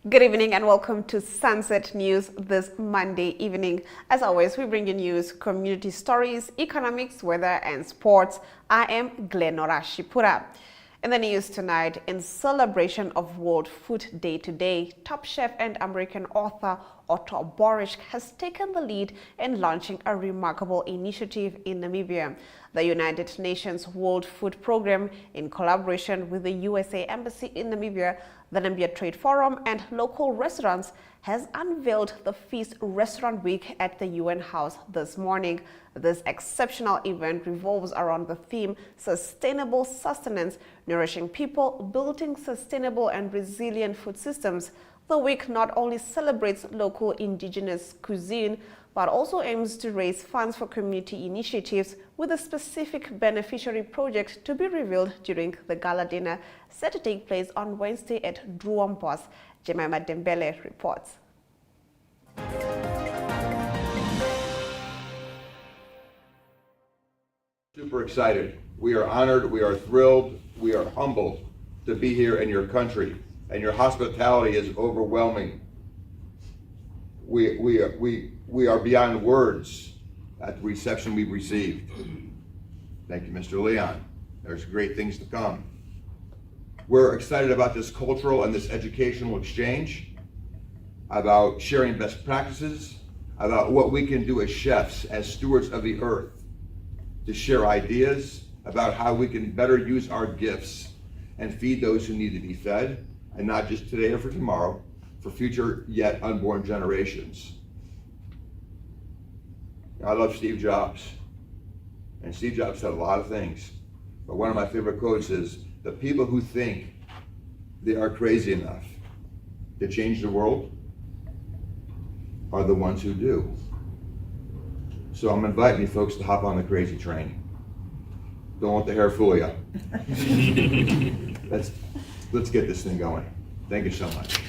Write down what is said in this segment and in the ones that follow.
Good evening and welcome to Sunset News this Monday evening. As always, we bring you news, community stories, economics, weather, and sports. I am Glenora Shipura. In the news tonight, in celebration of World Food Day today, top chef and American author Otto Borisch has taken the lead in launching a remarkable initiative in Namibia. The United Nations World Food Programme, in collaboration with the USA Embassy in Namibia, the Namibia Trade Forum, and local restaurants, has unveiled the Feast Restaurant Week at the UN House this morning. This exceptional event revolves around the theme Sustainable Sustenance, Nourishing People, Building Sustainable and Resilient Food Systems. The week not only celebrates local indigenous cuisine, but also aims to raise funds for community initiatives, with a specific beneficiary project to be revealed during the gala dinner set to take place on Wednesday at Druampos. Jemima Dembele reports. Super excited. We are honored, we are thrilled, we are humbled to be here in your country, and your hospitality is overwhelming. We are beyond words at the reception we've received. Thank you, Mr. Leon. There's great things to come. We're excited about this cultural and this educational exchange, about sharing best practices, about what we can do as chefs, as stewards of the earth, to share ideas about how we can better use our gifts and feed those who need to be fed, and not just today or for tomorrow, for future yet unborn generations. I love Steve Jobs, and Steve Jobs said a lot of things, but one of my favorite quotes is, the people who think they are crazy enough to change the world are the ones who do. So I'm inviting you folks to hop on the crazy train. Don't let the hair fool you. Let's get this thing going. Thank you so much.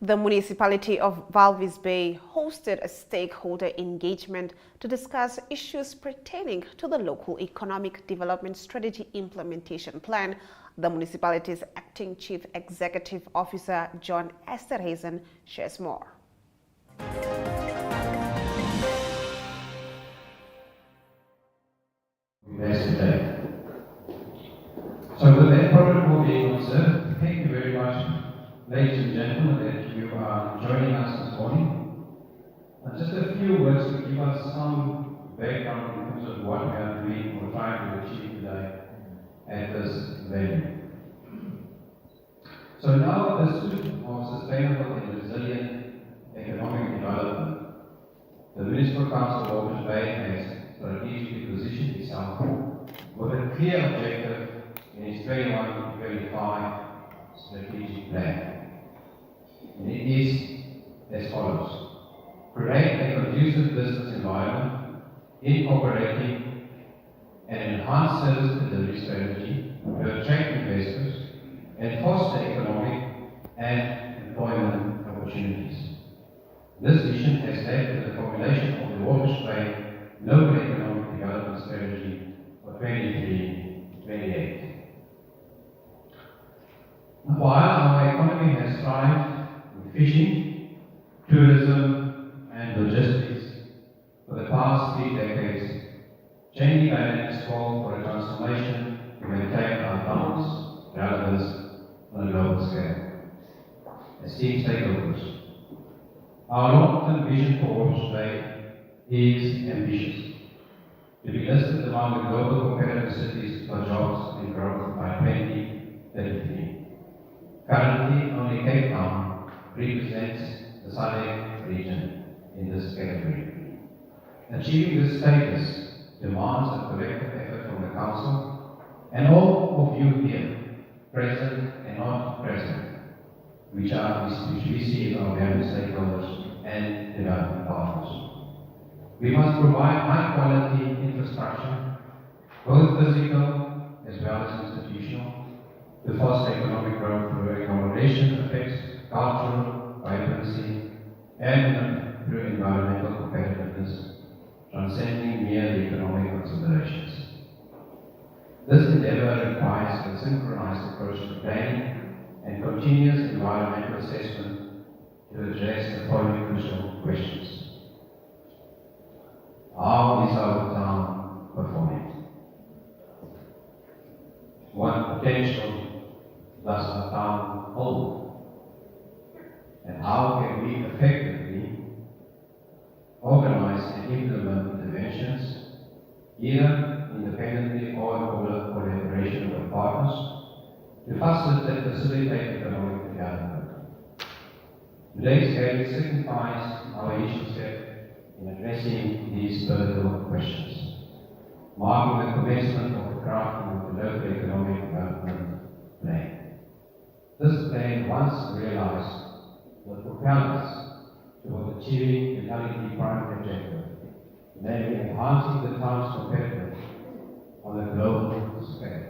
The municipality of Walvis Bay hosted a stakeholder engagement to discuss issues pertaining to the local economic development strategy implementation plan. The municipality's acting chief executive officer, John Esterhazen, shares more. So with that protocol being observed, thank you very much, ladies and gentlemen, that you are joining us this morning. Just a few words to give us some background in terms of what we are doing or trying to achieve today at this venue. So now the pursuit of sustainable and resilient economic development, the Municipal Council of Walvis Bay has strategically positioned itself with a clear objective in its 21-25 strategic plan. And it is as follows: create a conducive business environment, incorporating an enhanced service delivery strategy to attract investors and foster economic and employment opportunities. This vision has led to the formulation of the Walvis Bay Local Economic Development Strategy for 2023-28. While our economy has thrived in fishing, tourism, and logistics for the past 3 decades, changing dynamics call for a transformation to maintain our balance, relevance on a global scale. Esteemed stakeholders, our long-term vision for Walvis Bay is ambitious: to be listed among the global competitive cities for jobs and growth by 2033. Currently, only Cape Town represents the SADC region in this category. Achieving this status demands a collective effort from the Council and all of you here, present and not present, which we see in our various stakeholders and development partners. We must provide high-quality infrastructure, both physical as well as institutional, to foster economic growth through accommodation effects, cultural vibrancy, and through environmental competitiveness, transcending mere economic considerations. This endeavour requires a synchronized approach to planning and continuous environmental assessment to address the following crucial questions. How is our town performing? What potential does our town hold? And how can we effectively organize and implement interventions, either independently or in collaboration with partners, to facilitate economic development? Today's gathering signifies our initial step in addressing these pivotal questions, marking the commencement of the crafting of the local economic development plan. This plan, once realized, will propel us toward achieving the LED primary objective, namely enhancing the town's competitiveness on a global scale.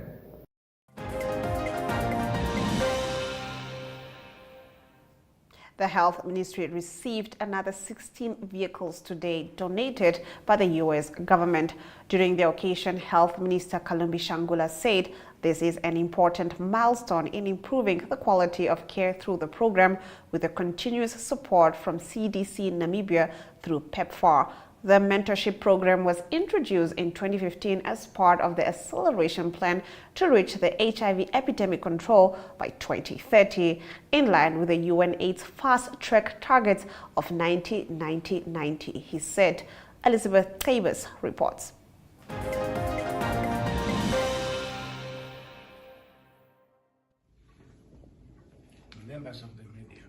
The Health Ministry received another 16 vehicles today donated by the U.S. government. During the occasion, Health Minister Kalumbi Shangula said this is an important milestone in improving the quality of care through the program, with the continuous support from CDC Namibia through PEPFAR. The mentorship program was introduced in 2015 as part of the acceleration plan to reach the HIV epidemic control by 2030, in line with the UNAIDS fast-track targets of 90-90-90, he said. Elizabeth Tavis reports. Members of the media,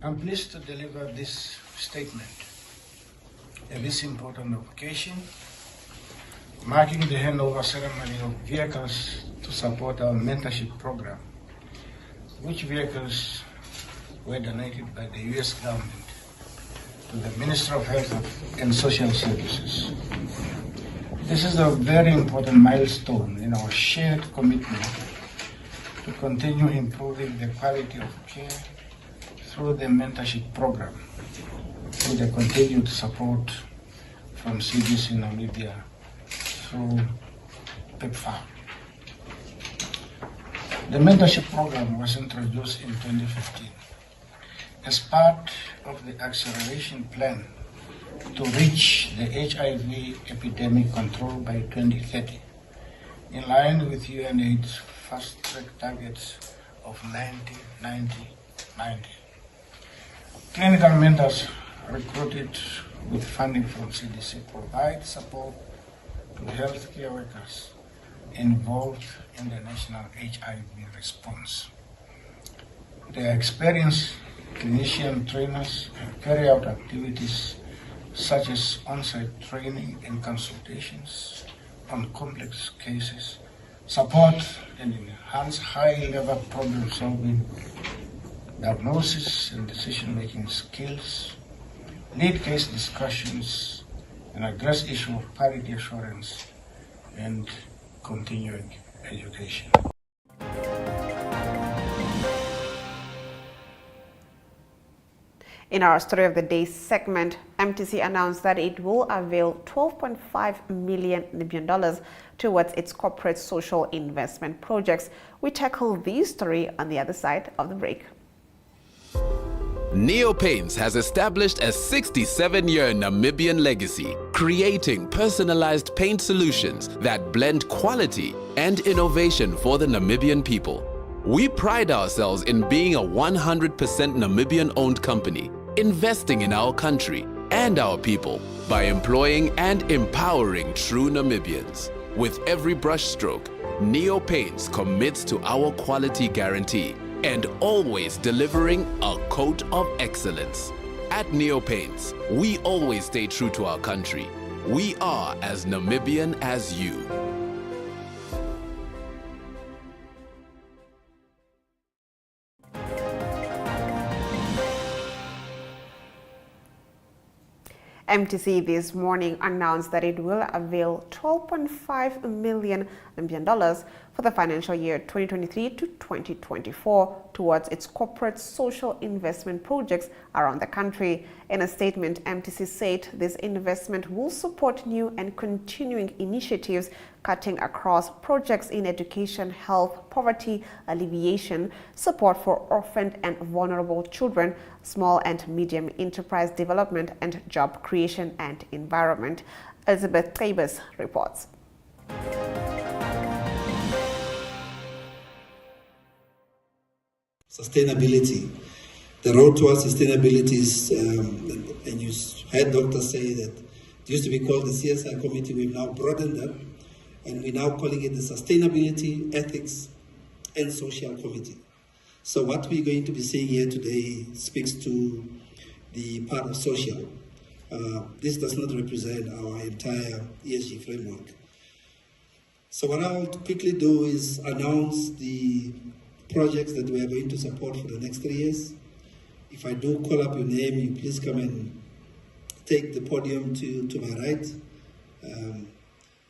I'm pleased to deliver this statement at this important occasion, marking the handover ceremony of vehicles to support our mentorship program, which vehicles were donated by the U.S. government to the Ministry of Health and Social Services. This is a very important milestone in our shared commitment to continue improving the quality of care through the mentorship program, with the continued support from CDC Namibia through PEPFAR. The mentorship program was introduced in 2015 as part of the acceleration plan to reach the HIV epidemic control by 2030, in line with UNAIDS fast-track targets of 90-90-90. Clinical mentors recruited with funding from CDC provide support to healthcare workers involved in the national HIV response. Their experienced clinician trainers carry out activities such as on-site training and consultations on complex cases, support and enhance high-level problem-solving, diagnosis and decision-making skills, lead case discussions, and address issue of quality assurance and continuing education. In our Story of the Day segment, MTC announced that it will avail $12.5 million towards its corporate social investment projects. We tackle this story on the other side of the break. Neo Paints has established a 67-year Namibian legacy, creating personalized paint solutions that blend quality and innovation for the Namibian people. We pride ourselves in being a 100% Namibian-owned company, investing in our country and our people by employing and empowering true Namibians. With every brushstroke, Neo Paints commits to our quality guarantee and always delivering a coat of excellence. At Neo Paints, we always stay true to our country. We are as Namibian as you. MTC this morning announced that it will avail $12.5 million for the financial year 2023 to 2024 towards its corporate social investment projects around the country. In a statement, MTC said this investment will support new and continuing initiatives cutting across projects in education, health, poverty alleviation, support for orphaned and vulnerable children, small and medium enterprise development, and job creation and environment. Elizabeth Tabus reports. Sustainability. The road towards sustainability is, and you heard doctors say that it used to be called the CSI committee. We've now broadened that, and we're now calling it the Sustainability, Ethics, and Social Committee. So what we're going to be seeing here today speaks to the part of social. This does not represent our entire ESG framework. So what I'll quickly do is announce the projects that we are going to support for the next 3 years. If I do call up your name, you please come and take the podium to my right.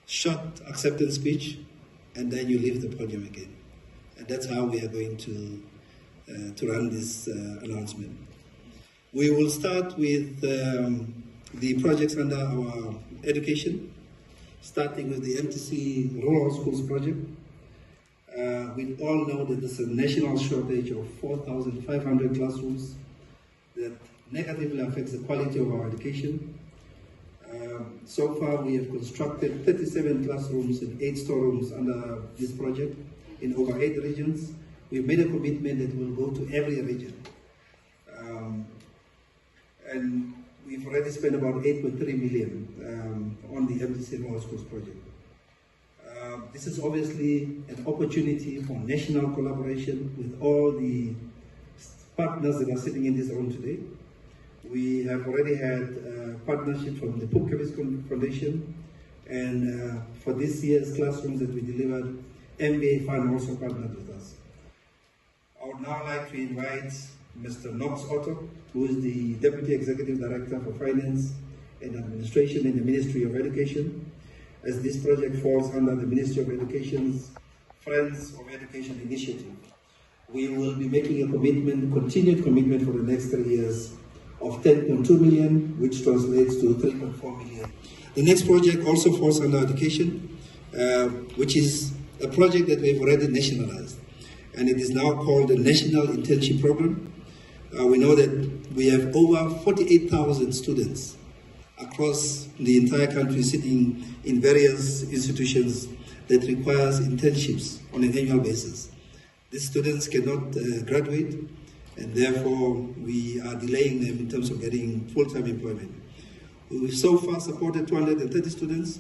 Short acceptance speech, and then you leave the podium again. And that's how we are going to run this announcement. We will start with the projects under our education, starting with the MTC Rural Schools project. We all know that there's a national shortage of 4,500 classrooms that negatively affects the quality of our education. So far, we have constructed 37 classrooms and 8 storerooms under this project in over 8 regions. We've made a commitment that we'll go to every region. And we've already spent about 8.3 million on the MTC Rural Schools project. This is obviously an opportunity for national collaboration with all the partners that are sitting in this room today. We have already had partnership from the Pupkevis Foundation, and for this year's classrooms that we delivered, MBA Fund also partnered with us. I would now like to invite Mr. Knox Otto, who is the Deputy Executive Director for Finance and Administration in the Ministry of Education, as this project falls under the Ministry of Education's Friends of Education initiative. We will be making a commitment, continued commitment for the next 3 years of 10.2 million, which translates to 3.4 million. The next project also falls under education, which is a project that we've already nationalized, and it is now called the National Internship Program. We know that we have over 48,000 students across the entire country sitting in various institutions that requires internships on an annual basis. These students cannot graduate, and therefore we are delaying them in terms of getting full-time employment. We've so far supported 230 students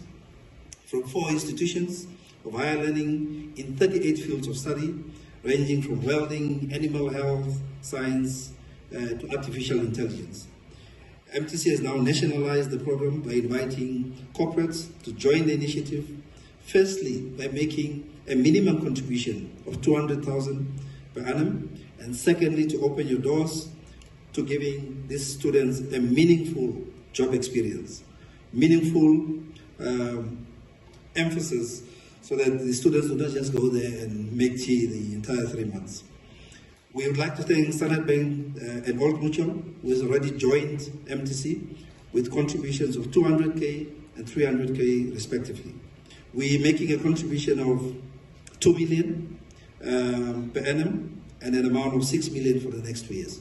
from 4 institutions of higher learning in 38 fields of study, ranging from welding, animal health, science, to artificial intelligence. MTC has now nationalized the program by inviting corporates to join the initiative, firstly by making a minimum contribution of 200,000 per annum, and secondly to open your doors to giving these students a meaningful job experience, meaningful emphasis, so that the students do not just go there and make tea the entire 3 months. We would like to thank Standard Bank and Old Mutual, who has already joined MTC with contributions of 200K and 300K respectively. We're making a contribution of 2 million per annum and an amount of 6 million for the next 2 years.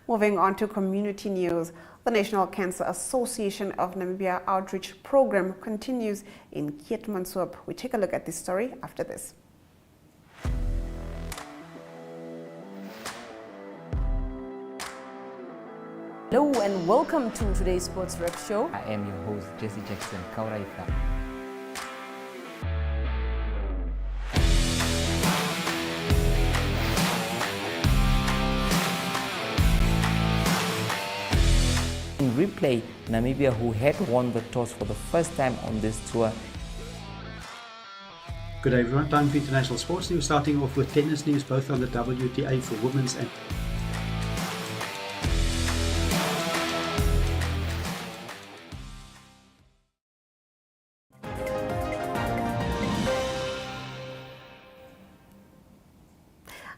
Moving on to community news, the National Cancer Association of Namibia Outreach Program continues in Keetmanshoop. We take a look at this story after this. Hello and welcome to today's Sports Rep Show. I am your host, Jesse Jackson Kauraifa. In replay, Namibia, who had won the toss for the first time on this tour. Good day everyone, time for international sports news, starting off with tennis news, both on the WTA for women's and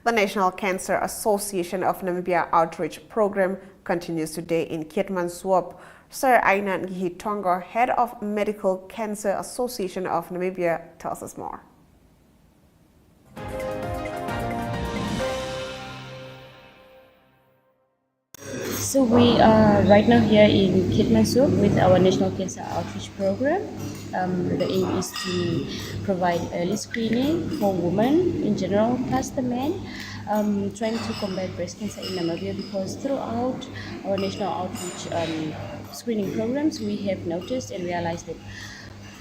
The National Cancer Association of Namibia outreach program continues today in Keetmanshoop. Sir Aina Ngihitongo, head of Medical Cancer Association of Namibia, tells us more. So we are right now here in Keetmanshoop with our National Cancer Outreach Program. The aim is to provide early screening for women in general plus the men, trying to combat breast cancer in Namibia, because throughout our national outreach screening programs we have noticed and realized that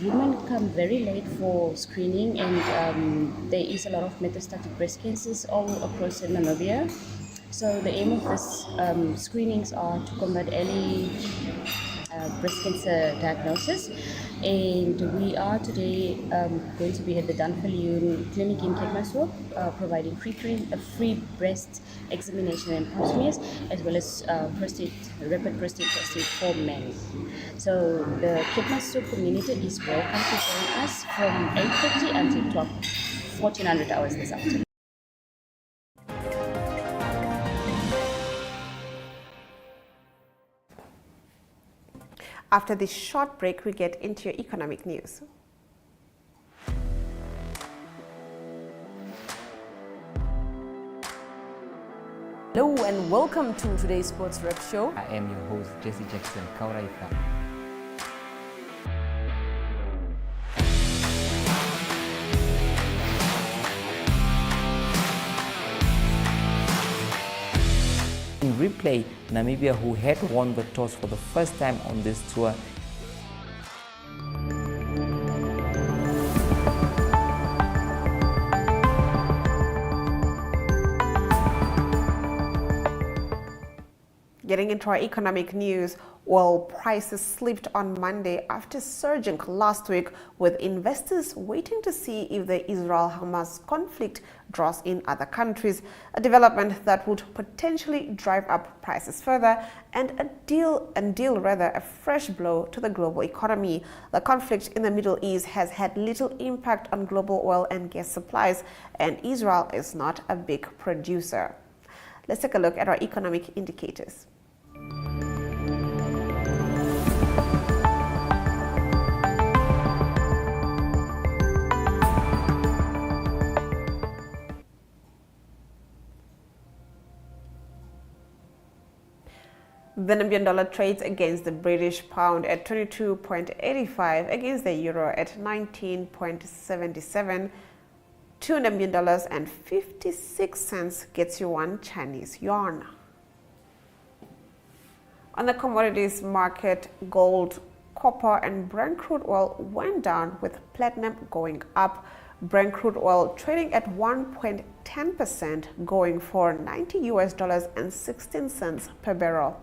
women come very late for screening, and there is a lot of metastatic breast cancers all across Namibia. So the aim of this screenings are to combat early breast cancer diagnosis, and we are today going to be at the Danviljoen Clinic in Keetmanshoop, providing free breast examination and pap smears, as well as rapid prostate testing for men. So the Keetmanshoop community is welcome to join us from 8:30 until 1400 hours this afternoon. After this short break, we get into your economic news. Hello and welcome to today's Sports Rep Show. I am your host, Jesse Jackson Kauraifa. In replay, Namibia, who had won the toss for the first time on this tour, Getting into our economic news, oil prices slipped on Monday after surging last week, with investors waiting to see if the Israel-Hamas conflict draws in other countries, a development that would potentially drive up prices further and deal a fresh blow to the global economy. The conflict in the Middle East has had little impact on global oil and gas supplies, and Israel is not a big producer. Let's take a look at our economic indicators. The Namibian dollar trades against the British pound at 22.85, against the euro at 19.77. 2 Namibian dollars and 56 cents gets you 1 Chinese yuan. On the commodities market, gold, copper and Brent crude oil went down, with platinum going up. Brent crude oil trading at 1.10%, going for $90.16 per barrel.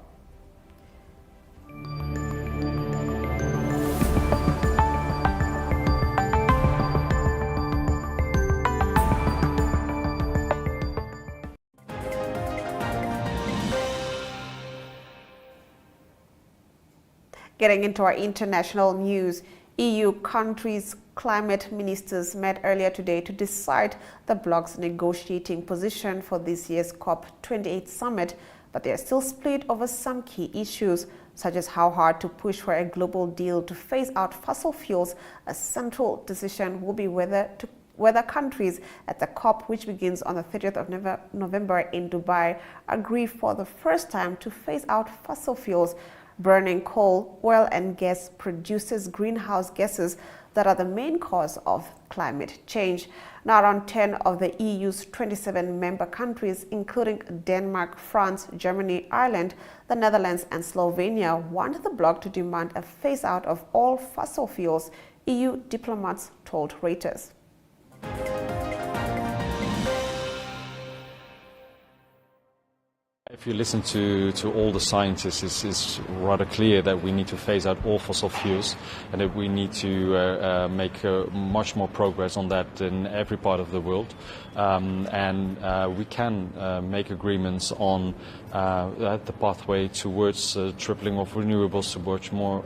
Getting into our international news, EU countries' climate ministers met earlier today to decide the bloc's negotiating position for this year's COP28 summit, but they are still split over some key issues, such as how hard to push for a global deal to phase out fossil fuels. A central decision will be whether countries at the COP, which begins on the 30th of November in Dubai, agree for the first time to phase out fossil fuels. Burning coal, oil and gas produces greenhouse gases that are the main cause of climate change. Now, around 10 of the EU's 27 member countries, including Denmark, France, Germany, Ireland, the Netherlands and Slovenia, want the bloc to demand a phase out of all fossil fuels, EU diplomats told Reuters. If you listen to all the scientists, it's rather clear that we need to phase out all fossil fuels and that we need to make much more progress on that in every part of the world. We can make agreements on the pathway towards tripling of renewables, towards more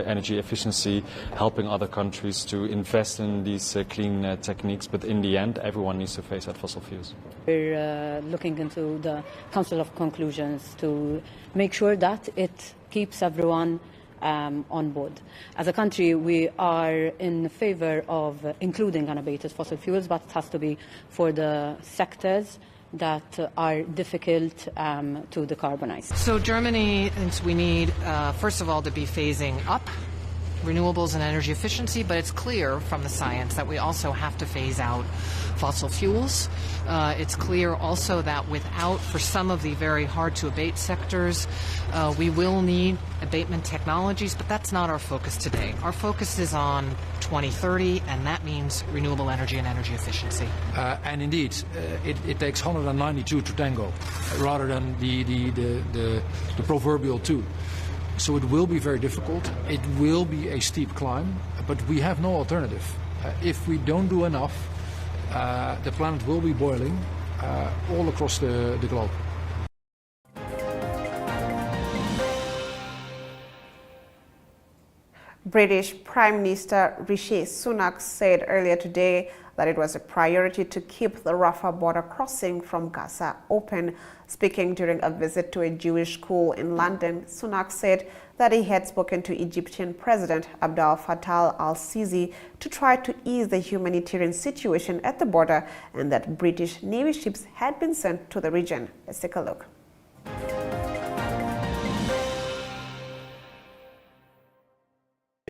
energy efficiency, helping other countries to invest in these clean techniques. But in the end, everyone needs to phase out fossil fuels. We're looking into the Council of Conclusions to make sure that it keeps everyone on board. As a country, we are in favor of including unabated fossil fuels, but it has to be for the sectors that are difficult to decarbonize. So Germany thinks we need, first of all, to be phasing up renewables and energy efficiency, but it's clear from the science that we also have to phase out fossil fuels. It's clear also that without, for some of the very hard to abate sectors, we will need abatement technologies, but that's not our focus today. Our focus is on 2030, and that means renewable energy and energy efficiency. And indeed, it takes 192 to tango, rather than the proverbial 2. So it will be very difficult. It will be a steep climb, but we have no alternative. If we don't do enough, the planet will be boiling all across the globe. British Prime Minister Rishi Sunak said earlier today that it was a priority to keep the Rafah border crossing from Gaza open. Speaking during a visit to a Jewish school in London, Sunak said that he had spoken to Egyptian President Abdel Fattah al-Sisi to try to ease the humanitarian situation at the border and that British Navy ships had been sent to the region. Let's take a look.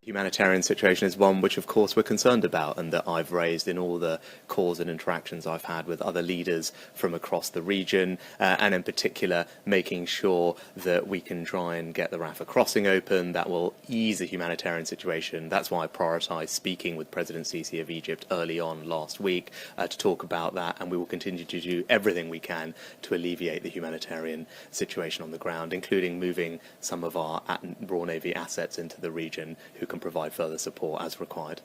Humanitarian situation is one which, of course, we're concerned about and that I've raised in all the calls and interactions I've had with other leaders from across the region, and in particular making sure that we can try and get the Rafah crossing open. That will ease the humanitarian situation. That's why I prioritised speaking with President Sisi of Egypt early on last week to talk about that, and we will continue to do everything we can to alleviate the humanitarian situation on the ground, including moving some of our Royal Navy assets into the region who can provide further support as required.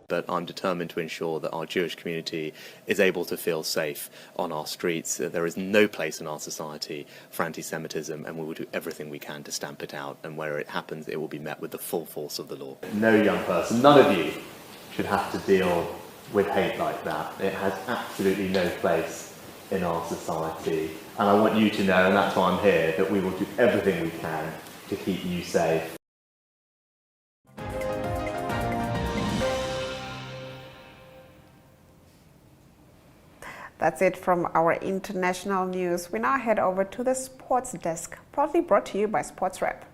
But I'm determined to ensure that our Jewish community is able to feel safe on our streets. There is no place in our society for anti-Semitism, and we will do everything we can to stamp it out, and where it happens it will be met with the full force of the law. No young person, none of you, should have to deal with hate like that. It has absolutely no place in our society, and I want you to know, and that's why I'm here, that we will do everything we can to keep you safe. That's it from our international news. We now head over to the sports desk, proudly brought to you by Sports Rep.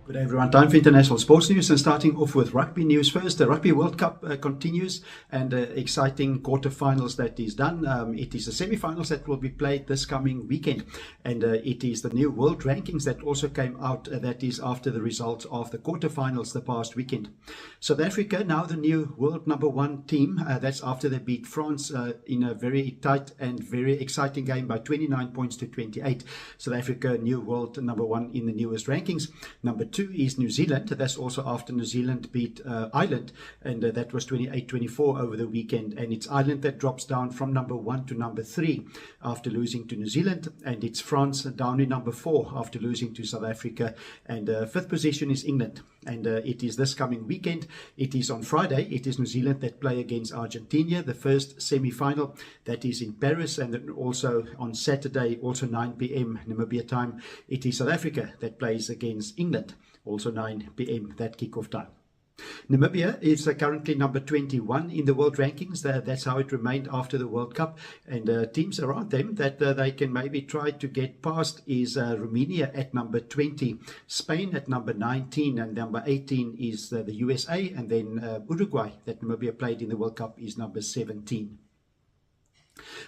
Good day everyone, time for international sports news, and starting off with rugby news first. The Rugby World Cup continues, and exciting quarterfinals that is done. It is the semi-finals that will be played this coming weekend, and it is the new world rankings that also came out, that is after the results of the quarterfinals the past weekend. South Africa now the new world #1 team, that's after they beat France in a very tight and very exciting game by 29 points to 28. South Africa new world #1 in the newest rankings. Number 2 is New Zealand. That's also after New Zealand beat Ireland, and that was 28-24 over the weekend. And it's Ireland that drops down from number 1 to number 3 after losing to New Zealand, and it's France down in number 4 after losing to South Africa. And 5th position is England, and it is this coming weekend. It is on Friday. It is New Zealand that play against Argentina, the first semi-final. That is in Paris, and then also on Saturday, also 9 p.m. Namibia time, it is South Africa that plays against England, also 9 p.m. that kickoff time. Namibia is currently number 21 in the world rankings. That's how it remained after the World Cup. And teams around them that they can maybe try to get past is Romania at number 20, Spain at number 19, and number 18 is the USA, and then Uruguay that Namibia played in the World Cup is number 17.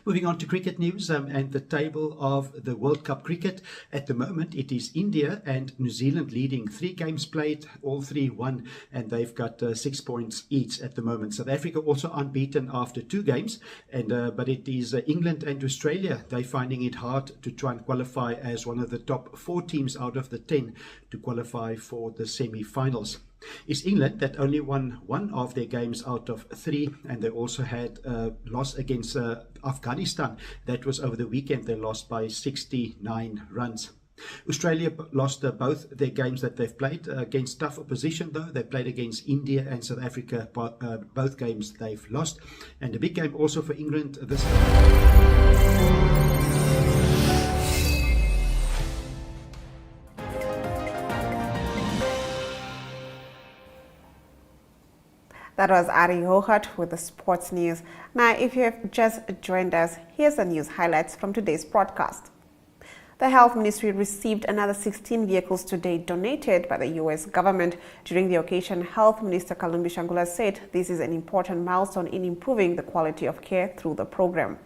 Moving on to cricket news and the table of the World Cup cricket. At the moment, it is India and New Zealand leading. 3 games played, all 3 won, and they've got 6 points each at the moment. South Africa also unbeaten after 2 games, and but it is England and Australia. They're finding it hard to try and qualify as one of the top 4 teams out of the 10 to qualify for the semi-finals. It's England that only won 1 of their games out of 3, and they also had a loss against Afghanistan. That was over the weekend. They lost by 69 runs. Australia lost both their games that they've played against tough opposition, though. They played against India and South Africa, but both games they've lost. And a big game also for England this That was Ari Hohart with the sports news. Now, if you have just joined us, here's the news highlights from today's broadcast. The Health Ministry received another 16 vehicles today donated by the U.S. government. During the occasion, Health Minister Kalumbi Shangula said this is an important milestone in improving the quality of care through the program.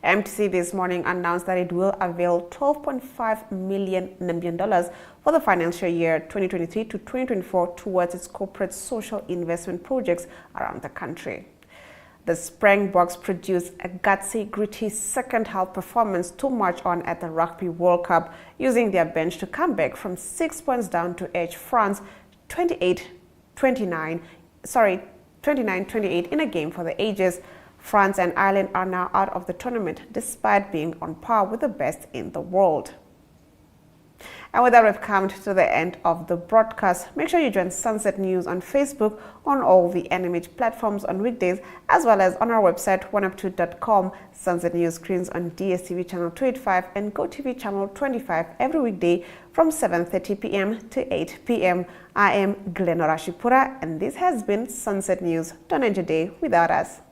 MTC this morning announced that it will avail $12.5 million Namibian dollars for the financial year 2023 to 2024 towards its corporate social investment projects around the country. The Springboks produced a gutsy, gritty second half performance to march on at the Rugby World Cup, using their bench to come back from 6 points down to edge France 29-28 in a game for the ages. France and Ireland are now out of the tournament despite being on par with the best in the world. And with that, we've come to the end of the broadcast. Make sure you join Sunset News on Facebook, on all the NMH platforms on weekdays, as well as on our website, oneup2.com. Sunset News screens on DSTV channel 285 and GoTV channel 25 every weekday from 7:30 p.m. to 8 p.m. I am Glenora Shipura, and this has been Sunset News. Don't end your day without us.